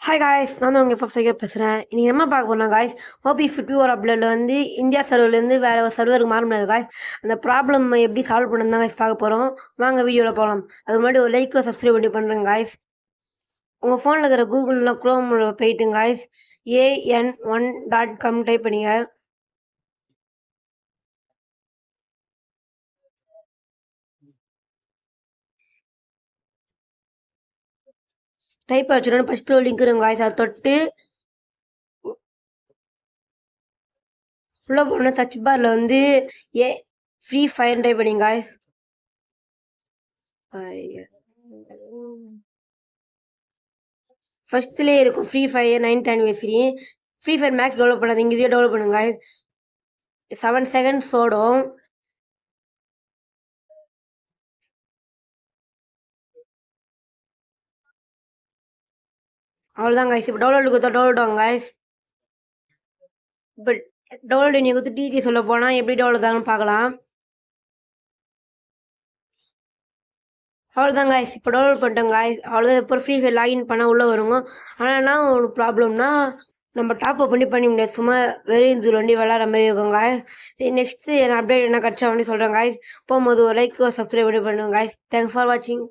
Hi guys, நான் தான் உங்கள் ஃபஸ்ட் பேசுகிறேன். இன்றைக்கி என்ன பார்க்க போனால் காய்ஸ், ஓபி 51 அப்டேட்டில் வந்து இந்தியா சர்வர்லேருந்து வேறு ஒரு சர்வருக்கு மாற முடியாது காய்ஸ். அந்த ப்ராப்ளம் எப்படி சால்வ் பண்ணணும் தான் காய்ஸ் பார்க்க போகிறோம். வாங்க வீடியோவில் போகலாம். அது முன்னாடி ஒரு லைக்கோ சப்ஸ்கிரைப் பண்ணி பண்ணுறேங்க காய்ஸ். உங்கள் ஃபோனில் இருக்கிற கூகுளில் க்ரோமில் போயிட்டுங்க காய்ஸ், an1.com டைப் பண்ணிங்க. டைப் வச்சுருன்னு ஃபஸ்ட்டு லிங்க் இருங்க காய்ஸ். அதை தொட்டு உள்ளே போனால் சர்ச் பாரில் வந்து ஃப்ரீ ஃபயர் டைப் பண்ணிங்க காய்ஸ். ஃபஸ்ட்லேயே இருக்கும் free fire 9th anniversary. Free fire max develop பண்ணாது, இங்கே டெவலப் பண்ணுங்க. 7 seconds ஓடும். அவ்வளோதான் காய்ஸ். இப்போ டவுன்லோடு கொடுத்தா டவுன்லோட் ஆகும் காய்ஸ். இப்போ டவுன்லோடு நீங்கள் கொடுத்து டிடி சொல்ல போனால் எப்படி டவுன்லோட் ஆகுன்னு பார்க்கலாம். அவ்வளோதான் காய்ஸ், இப்போ டவுன்லோட் பண்ணிட்டோம் காய்ஸ். அவ்வளோதான். இப்போ ஃப்ரீ ஃபயர் லாகின் பண்ணால் உள்ளே வருங்க. ஆனால் என்ன ஒரு ப்ராப்ளம்னா, நம்ம டாப் அப் பண்ணி முடியாது. சும்மா வெறும் இதில் வண்டி விளாட்ற மாதிரி இருக்கும் காய்ஸ். சரி, நெக்ஸ்ட்டு என்ன அப்டேட் என்ன கிடச்சா வந்து சொல்கிறேன் காய்ஸ். போகும்போது ஒரு லைக் சப்ஸ்கிரைப் பண்ணி பண்ணுங்க காய்ஸ். தேங்க்ஸ் ஃபார் வாட்சிங்.